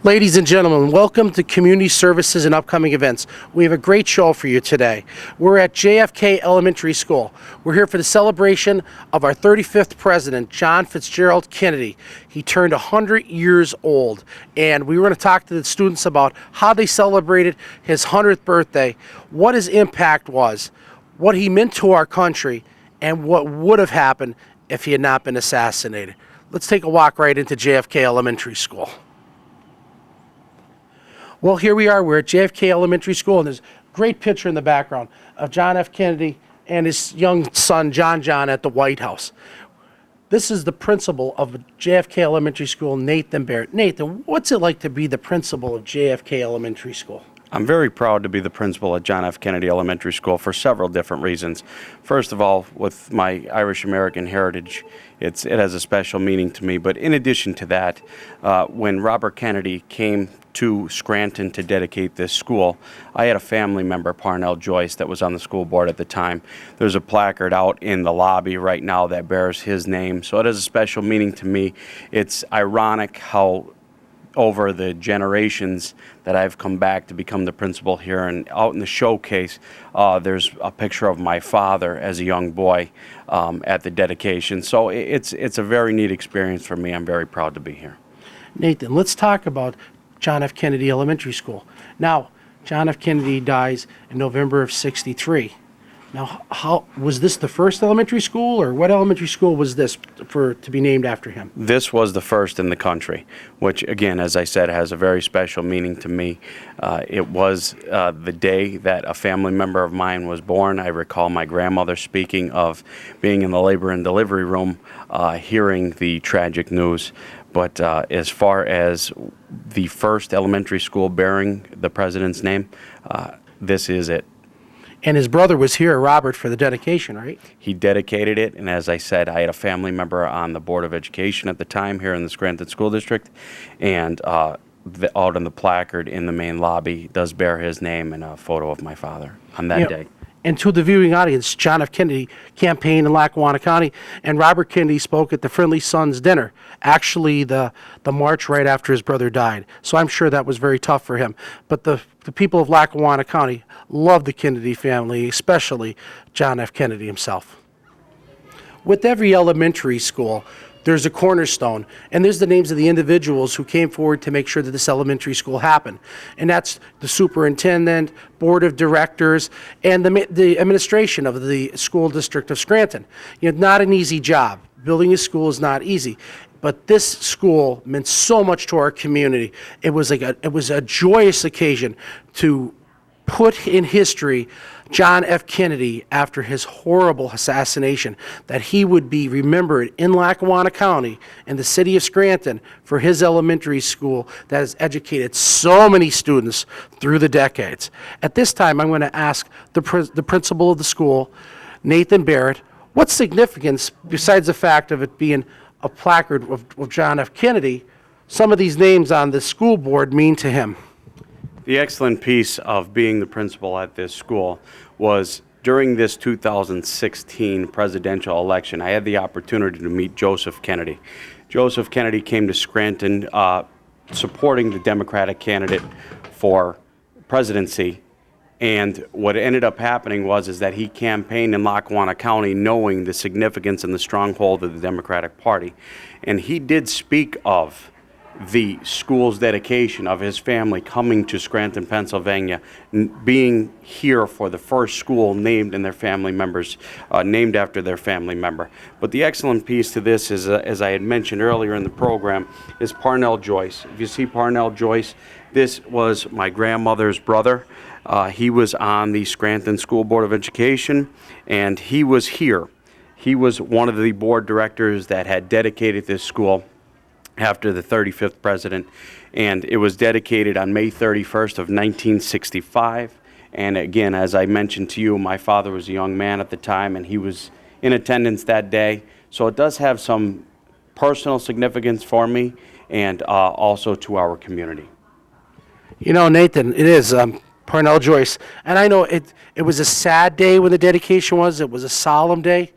Ladies and gentlemen, welcome to Community Services and Upcoming Events. We have a great show for you today. We're at JFK Elementary School. We're here for the celebration of our 35th president, John Fitzgerald Kennedy. He turned 100 years old, and we were going to talk to the students about how they celebrated his 100th birthday, what his impact was, what he meant to our country, and what would have happened if he had not been assassinated. Let's take a walk right into JFK Elementary School. Well, here we are. We're at JFK Elementary School, and there's a great picture in the background of John F. Kennedy and his young son, John at the White House. This is the principal of JFK Elementary School, Nathan Barrett. Nathan, what's it like to be the principal of JFK Elementary School? I'm very proud to be the principal at John F. Kennedy Elementary School for several different reasons. First of all, with my Irish-American heritage, it has a special meaning to me. But in addition to that, when Robert Kennedy came to Scranton to dedicate this school, I had a family member, Parnell Joyce, that was on the school board at the time. There's a placard out in the lobby right now that bears his name, so it has a special meaning to me. It's ironic how over the generations that I've come back to become the principal here, and out in the showcase there's a picture of my father as a young boy at the dedication. So it's a very neat experience for me. I'm very proud to be here. Nathan, let's talk about John F. Kennedy Elementary School. Now, John F. Kennedy dies in November of '63. Now, how was this the first elementary school, or what elementary school was this to be named after him? This was the first in the country, which, again, as I said, has a very special meaning to me. It was the day that a family member of mine was born. I recall my grandmother speaking of being in the labor and delivery room, hearing the tragic news. But as far as the first elementary school bearing the president's name, this is it. And his brother was here, Robert, for the dedication, right? He dedicated it, and as I said, I had a family member on the Board of Education at the time here in the Scranton School District, and out on the placard in the main lobby does bear his name and a photo of my father on that day. And to the viewing audience, John F. Kennedy campaigned in Lackawanna County, and Robert Kennedy spoke at the Friendly Sons dinner, actually the March right after his brother died. So I'm sure that was very tough for him. But the people of Lackawanna County loved the Kennedy family, especially John F. Kennedy himself. With every elementary school, there's a cornerstone, and there's the names of the individuals who came forward to make sure that this elementary school happened. And that's the superintendent, board of directors, and the administration of the school district of Scranton. Not an easy job. Building a school is not easy. But this school meant so much to our community. It was a joyous occasion to put in history John F. Kennedy after his horrible assassination, that he would be remembered in Lackawanna County and the city of Scranton for his elementary school that has educated so many students through the decades. At this time, I'm going to ask the principal of the school, Nathan Barrett, what significance, besides the fact of it being a placard of John F. Kennedy, some of these names on the school board mean to him? The excellent piece of being the principal at this school was during this 2016 presidential election, I had the opportunity to meet Joseph Kennedy. Joseph Kennedy came to Scranton supporting the Democratic candidate for presidency, and what ended up happening is that he campaigned in Lackawanna County knowing the significance and the stronghold of the Democratic Party, and he did speak of the school's dedication of his family coming to Scranton, Pennsylvania, being here for the first school named in their family members, named after their family member. But the excellent piece to this is, as I had mentioned earlier in the program, is Parnell Joyce. If you see Parnell Joyce, this was my grandmother's brother. He was on the Scranton School Board of Education, and he was here. He was one of the board directors that had dedicated this school after the 35th president, and it was dedicated on May 31st of 1965. And again, as I mentioned to you, my father was a young man at the time, and he was in attendance that day. So it does have some personal significance for me, and also to our community. Nathan, it is Parnell Joyce, and I know it was a sad day when the dedication was. It was a solemn day,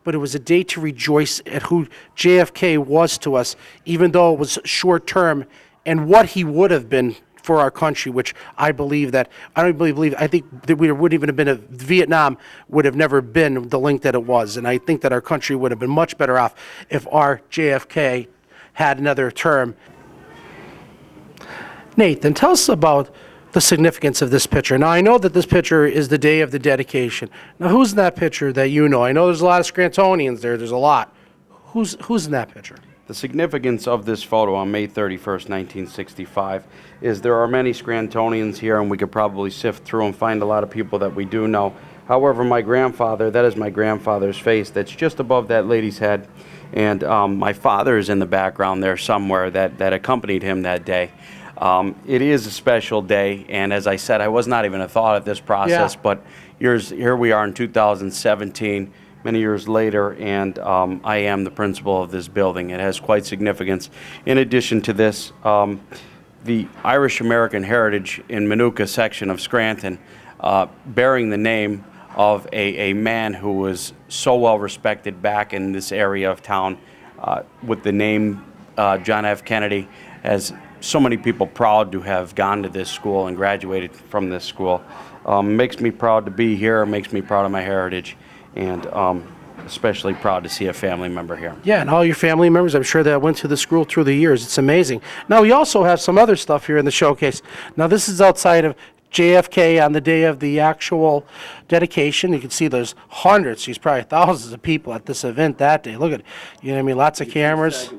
but it was a day to rejoice at who JFK was to us, even though it was short term and what he would have been for our country, which I believe that, I don't believe, I think that we wouldn't even have been, Vietnam would have never been the link that it was. And I think that our country would have been much better off if our JFK had another term. Nathan, tell us about the significance of this picture. Now, I know that this picture is the day of the dedication. Now, who's in that picture that you know? I know there's a lot of Scrantonians there. There's a lot. Who's in that picture? The significance of this photo on May 31st, 1965, is there are many Scrantonians here, and we could probably sift through and find a lot of people that we do know. However, my grandfather, that is my grandfather's face that's just above that lady's head, and my father is in the background there somewhere that accompanied him that day. It is a special day, and as I said, I was not even a thought of this process, Yeah. but here we are in 2017, many years later, and I am the principal of this building. It has quite significance. In addition to this, the Irish American Heritage in Minooka section of Scranton, bearing the name of a man who was so well respected back in this area of town, with the name John F. Kennedy, has so many people proud to have gone to this school and graduated from this school. Makes me proud to be here, makes me proud of my heritage, and especially proud to see a family member here. Yeah, and all your family members, I'm sure that went to the school through the years. It's amazing. Now, we also have some other stuff here in the showcase. Now, this is outside of JFK on the day of the actual dedication. You can see there's hundreds, there's probably thousands of people at this event that day. Look at it. You know what I mean? Lots of cameras.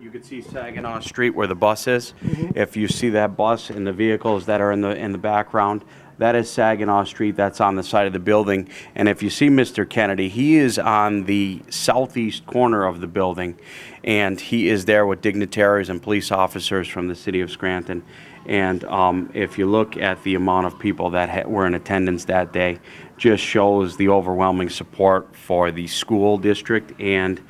You could see Saginaw Street where the bus is. If you see that bus and the vehicles that are in the background, that is Saginaw Street. That's on the side of the building. And if you see Mr. Kennedy, he is on the southeast corner of the building, and he is there with dignitaries and police officers from the city of Scranton. And if you look at the amount of people that were in attendance that day, just shows the overwhelming support for the school district and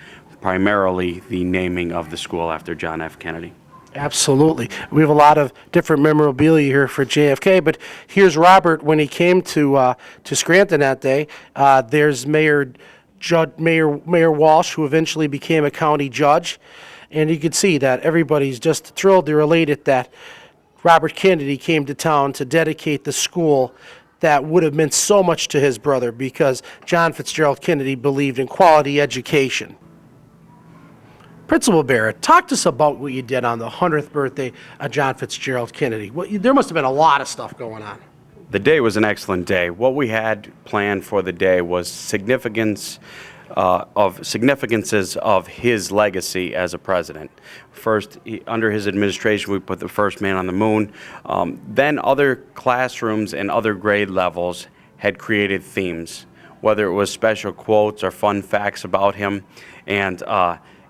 primarily the naming of the school after John F. Kennedy. Absolutely. We have a lot of different memorabilia here for JFK, but here's Robert when he came to Scranton that day. There's Mayor Walsh, who eventually became a county judge, and you can see that everybody's just thrilled. They're elated that Robert Kennedy came to town to dedicate the school that would have meant so much to his brother, because John Fitzgerald Kennedy believed in quality education. Principal Barrett, talk to us about what you did on the 100th birthday of John Fitzgerald Kennedy. There must have been a lot of stuff going on. The day was an excellent day. What we had planned for the day was significances of his legacy as a president. First, under his administration, we put the first man on the moon. Then other classrooms and other grade levels had created themes, whether it was special quotes or fun facts about him. And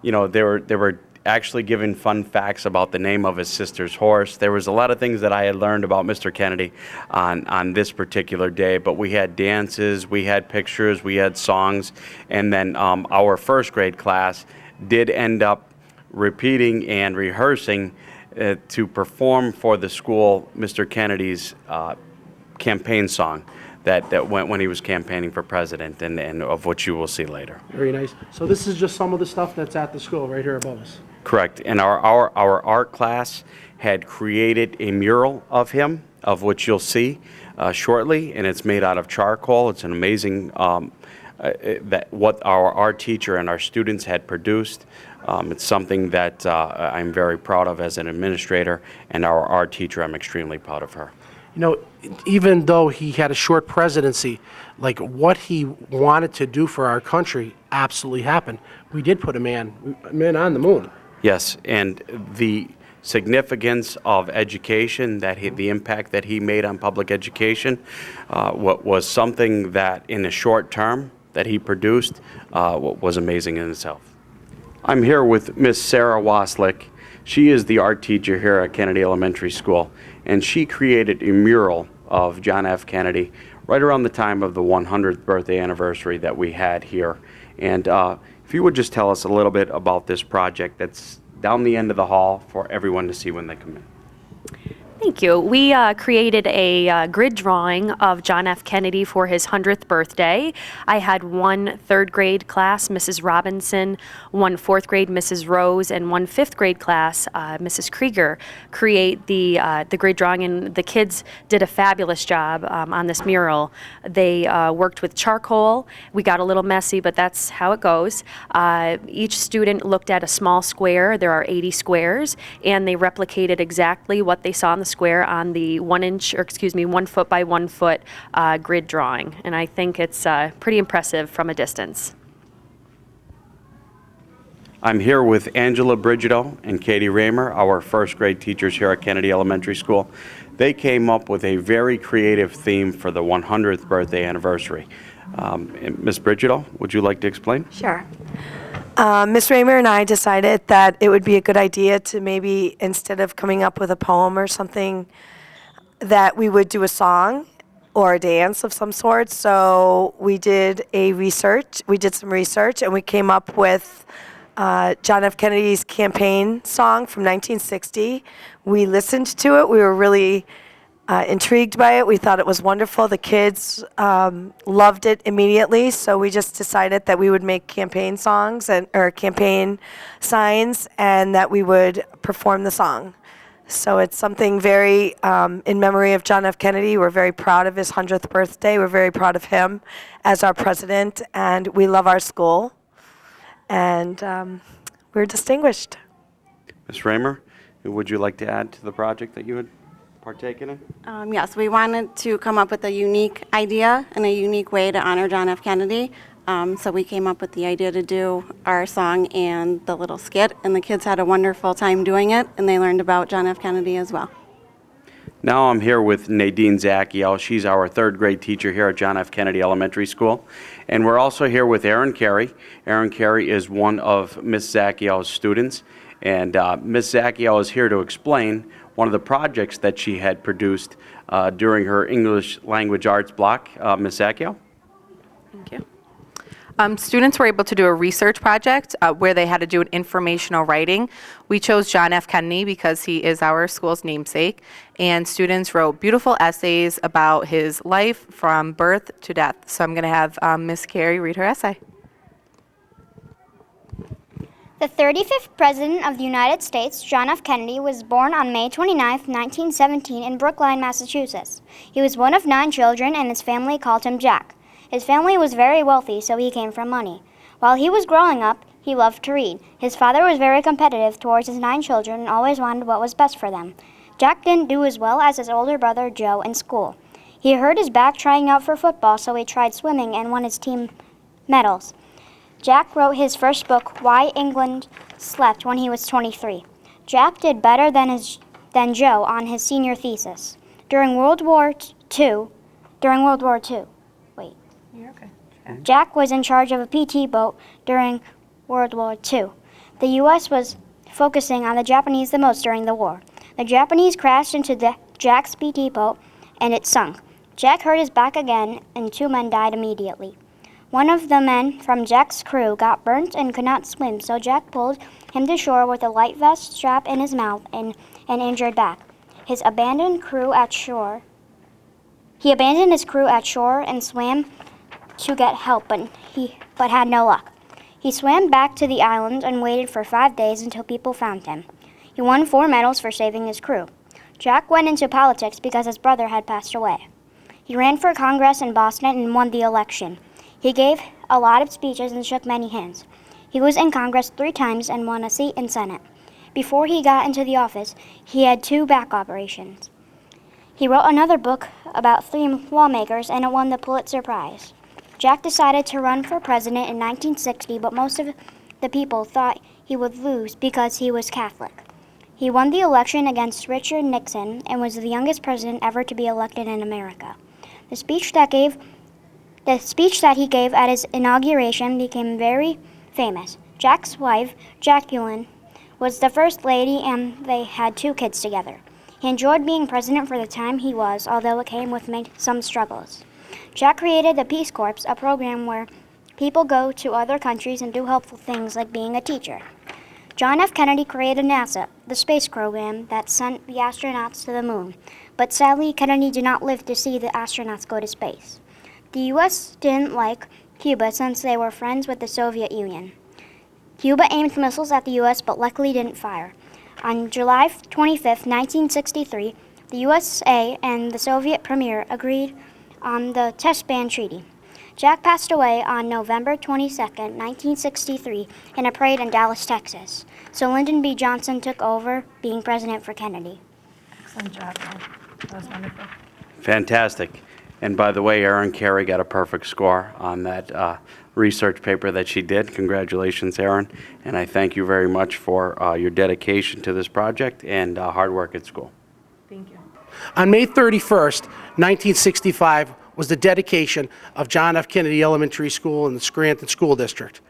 you know, they were actually given fun facts about the name of his sister's horse. There was a lot of things that I had learned about Mr. Kennedy on this particular day, but we had dances, we had pictures, we had songs, and then our first grade class did end up repeating and rehearsing to perform for the school Mr. Kennedy's campaign song that went when he was campaigning for president, and of which you will see later. Very nice. So this is just some of the stuff that's at the school right here above us. Correct. And our art class had created a mural of him, of which you'll see shortly, and it's made out of charcoal. It's an amazing that what our art teacher and our students had produced. It's something that I'm very proud of as an administrator, and our art teacher, I'm extremely proud of her. You know, even though he had a short presidency, like what he wanted to do for our country absolutely happened. We did put a man on the moon. Yes, and the significance of education, the impact that he made on public education, what was something that in the short term that he produced was amazing in itself. I'm here with Miss Sarah Waslick. She is the art teacher here at Kennedy Elementary School, and she created a mural of John F. Kennedy right around the time of the 100th birthday anniversary that we had here. And if you would just tell us a little bit about this project that's down the end of the hall for everyone to see when they come in. Thank you. We created a grid drawing of John F. Kennedy for his 100th birthday. I had one third grade class, Mrs. Robinson, one fourth grade, Mrs. Rose, and one fifth grade class, Mrs. Krieger, create the grid drawing, and the kids did a fabulous job on this mural. They worked with charcoal. We got a little messy, but that's how it goes. Each student looked at a small square. There are 80 squares, and they replicated exactly what they saw on the square on the 1 foot by 1 foot grid drawing. And I think it's pretty impressive from a distance. I'm here with Angela Brigido and Katie Raymer, our first grade teachers here at Kennedy Elementary School. They came up with a very creative theme for the 100th birthday anniversary. Ms. Brigido, would you like to explain? Sure. Ms. Raymer and I decided that it would be a good idea to maybe, instead of coming up with a poem or something, that we would do a song or a dance of some sort. So we did some research, and we came up with John F. Kennedy's campaign song from 1960. We listened to it. We were really intrigued by it. We thought it was wonderful. The kids loved it immediately, so we just decided that we would make campaign songs or campaign signs, and that we would perform the song. So it's something very in memory of John F. Kennedy. We're very proud of his 100th birthday. We're very proud of him as our president, and we love our school, and we're distinguished. Ms. Raymer, would you like to add to the project that you had partaken in? Yes, we wanted to come up with a unique idea and a unique way to honor John F. Kennedy. So we came up with the idea to do our song and the little skit, and the kids had a wonderful time doing it, and they learned about John F. Kennedy as well. Now I'm here with Nadine Zacchio. She's our third grade teacher here at John F. Kennedy Elementary School. And we're also here with Erin Carey. Erin Carey is one of Ms. Zacchio's students. And Ms. Zacchio is here to explain one of the projects that she had produced during her English language arts block. Ms. Zacchio? Thank you. Students were able to do a research project where they had to do an informational writing. We chose John F. Kennedy because he is our school's namesake, and students wrote beautiful essays about his life from birth to death. So I'm going to have Ms. Carey read her essay. The 35th President of the United States, John F. Kennedy, was born on May 29, 1917 in Brookline, Massachusetts. He was one of 9 children, and his family called him Jack. His family was very wealthy, so he came from money. While he was growing up, he loved to read. His father was very competitive towards his 9 children and always wanted what was best for them. Jack didn't do as well as his older brother, Joe, in school. He hurt his back trying out for football, so he tried swimming and won his team medals. Jack wrote his first book, Why England Slept, when he was 23. Jack did better than Joe on his senior thesis. During World War II, Jack was in charge of a PT boat during World War II. The U.S. was focusing on the Japanese the most during the war. The Japanese crashed into Jack's PT boat, and it sunk. Jack hurt his back again, and 2 men died immediately. One of the men from Jack's crew got burnt and could not swim, so Jack pulled him to shore with a life vest strap in his mouth and an injured back. He abandoned his crew at shore and swam to get help, but had no luck. He swam back to the island and waited for 5 days until people found him. He won 4 medals for saving his crew. Jack went into politics because his brother had passed away. He ran for Congress in Boston and won the election. He gave a lot of speeches and shook many hands. He was in Congress 3 times and won a seat in Senate. Before he got into the office, he had 2 back operations. He wrote another book about 3 lawmakers, and it won the Pulitzer Prize. Jack decided to run for president in 1960, but most of the people thought he would lose because he was Catholic. He won the election against Richard Nixon and was the youngest president ever to be elected in America. The speech that he gave at his inauguration became very famous. Jack's wife, Jacqueline, was the first lady, and they had 2 kids together. He enjoyed being president for the time he was, although it came with some struggles. Jack created the Peace Corps, a program where people go to other countries and do helpful things like being a teacher. John F. Kennedy created NASA, the space program that sent the astronauts to the moon. But sadly, Kennedy did not live to see the astronauts go to space. The U.S. didn't like Cuba since they were friends with the Soviet Union. Cuba aimed missiles at the U.S. but luckily didn't fire. On July 25, 1963, the USA and the Soviet premier agreed on the Test Ban Treaty. Jack passed away on November 22, 1963, in a parade in Dallas, Texas. So Lyndon B. Johnson took over being president for Kennedy. Excellent job, Ed. That was wonderful. Fantastic. And by the way, Erin Carey got a perfect score on that research paper that she did. Congratulations, Erin. And I thank you very much for your dedication to this project and hard work at school. Thank you. On May 31st, 1965, was the dedication of John F. Kennedy Elementary School in the Scranton School District.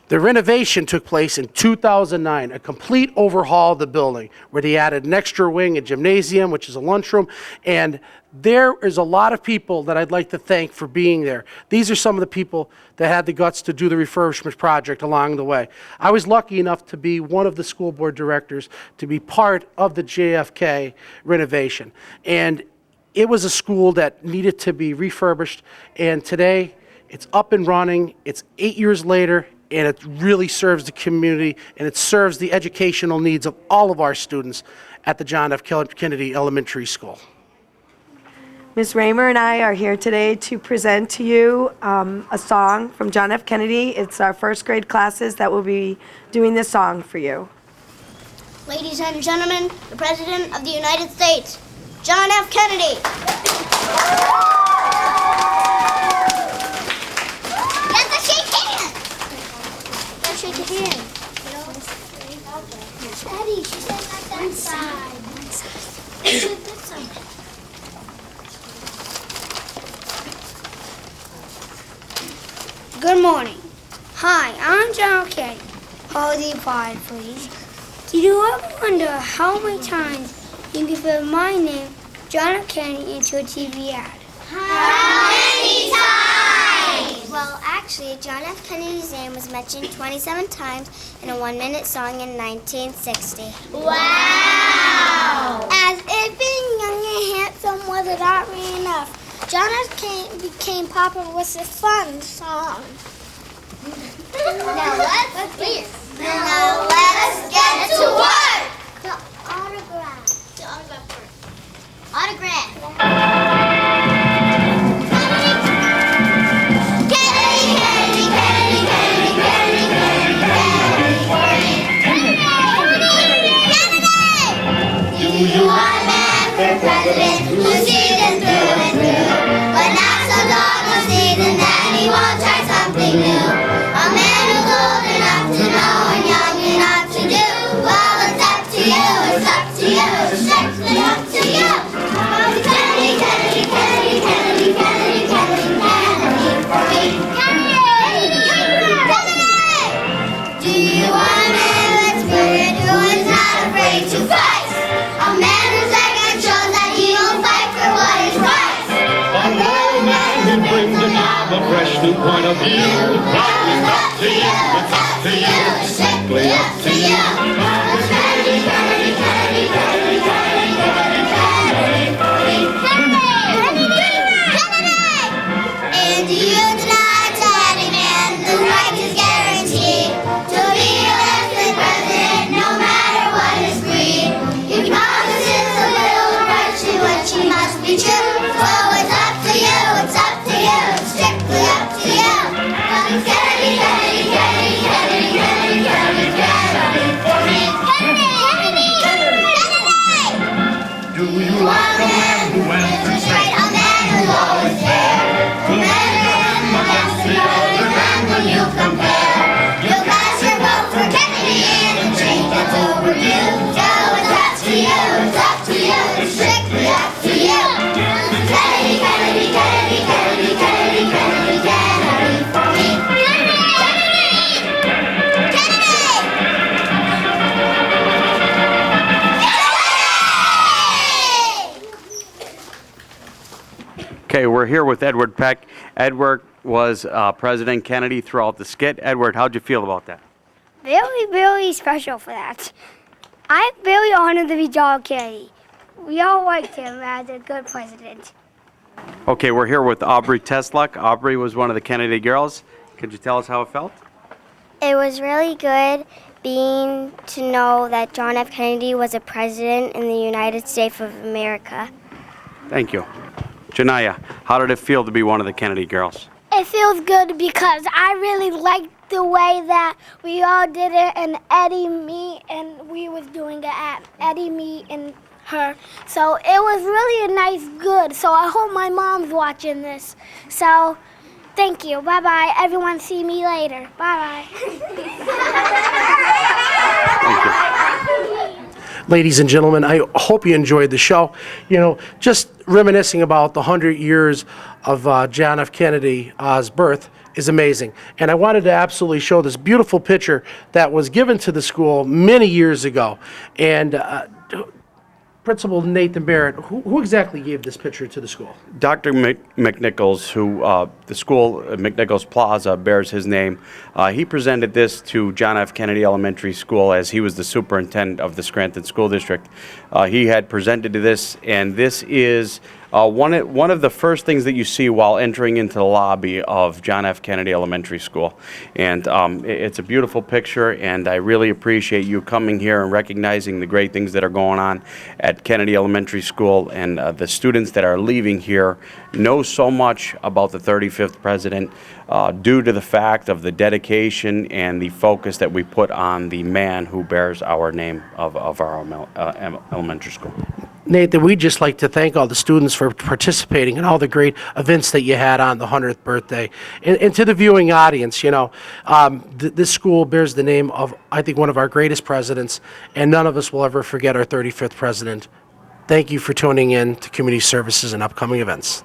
The renovation took place in 2009, a complete overhaul of the building, where they added an extra wing, a gymnasium, which is a lunchroom, and there is a lot of people that I'd like to thank for being there. These are some of the people that had the guts to do the refurbishment project along the way. I was lucky enough to be one of the school board directors to be part of the JFK renovation. And it was a school that needed to be refurbished, and today it's up and running. It's 8 years later, and it really serves the community, and it serves the educational needs of all of our students at the John F. Kennedy Elementary School. Ms. Raymer and I are here today to present to you a song from John F. Kennedy. It's our first grade classes that will be doing this song for you. Ladies and gentlemen, the President of the United States, John F. Kennedy. Let's shake hands. Let's shake his hand. Eddie, she said that side. She said that side. Good morning. Hi, I'm John F. Kennedy. Hold the applause, please. Did you ever wonder how many times you can fit my name, John F. Kennedy, into a TV ad? How many times? Well, actually, John F. Kennedy's name was mentioned 27 times in a 1-minute song in 1960. Wow! As if being young and handsome wasn't already enough, John F. Kennedy became popular with this fun song. Now let's get to work! The autograph. The autograph part. Autograph. Kennedy, Kennedy, Kennedy, Kennedy, Kennedy, Kennedy, Kennedy, Kennedy! Do you want a man for president who sees it through and through, but not so long a season that he won't try something new? A man who's old enough to know and young enough to do. Well, it's up to you, it's up to you, it's strictly up to you. Kennedy, Kennedy, Kennedy, Kennedy, Kennedy, Kennedy, Kennedy for me. Kennedy, Kennedy! Do you want a man with spirit who is not afraid to fight? A man whose record shows that he will fight for what is right. A loyal man who brings a fresh new point of view. It's up to you, it's up to you, it's strictly up to you. Kennedy, Kennedy, Kennedy, Kennedy, Kennedy, Kennedy, Kennedy, Kennedy. And do you deny to any man the right is guaranteed to be elected president no matter what his creed? He promises a little virtue which he must be true. So it's up to you, it's up to you, it's strictly up to you. Kennedy, Kennedy, Kennedy, Kennedy, Kennedy, Kennedy, Kennedy for me. Kennedy, Kennedy, Kennedy. Do you want a man who answers straight, a man who's always fair, who never against the other man when you compare? You'll cast your vote for Kennedy and the change that's overdue. So it's up to you, it's up to you, it's strictly up to you. Kennedy, Kennedy, Kennedy, Kennedy, Kennedy, Kennedy, Kennedy for me. Okay, we're here with Edward Peck. Edward was President Kennedy throughout the skit. Edward, how'd you feel about that? very, very special for that. I'm very honored to be John Kennedy. We all liked him as a good president. Okay, we're here with Aubrey Tesluck. Aubrey was one of the Kennedy girls. Could you tell us how it felt? It was really good being to know that John F. Kennedy was a president in the United States of America. Thank you. Janaya, how did it feel to be one of the Kennedy girls? It feels good because I really liked the way that we all did it, and Eddie, me, and we was doing it at Eddie, me, and her. So it was really a nice good. So I hope my mom's watching this. So thank you. Bye-bye. Everyone see me later. Bye-bye. Thank you. Ladies and gentlemen, I hope you enjoyed the show. You know, just reminiscing about the 100 years of John F. Kennedy's birth is amazing. And I wanted to absolutely show this beautiful picture that was given to the school many years ago. And Principal Nathan Barrett, who exactly gave this picture to the school? Dr. McNichols, who the school, McNichols Plaza, bears his name, he presented this to John F. Kennedy Elementary School as he was the superintendent of the Scranton School District. He had presented this, and this is one of the first things that you see while entering into the lobby of John F. Kennedy Elementary School. And it's a beautiful picture, and I really appreciate you coming here and recognizing the great things that are going on at Kennedy Elementary School. And the students that are leaving here know so much about the 35th president due to the fact of the dedication and the focus that we put on the man who bears our name of our elementary school. Nathan, we'd just like to thank all the students for participating in all the great events that you had on the 100th birthday. And to the viewing audience, you know, this school bears the name of, I think, one of our greatest presidents, and none of us will ever forget our 35th president. Thank you for tuning in to Community Services and upcoming events.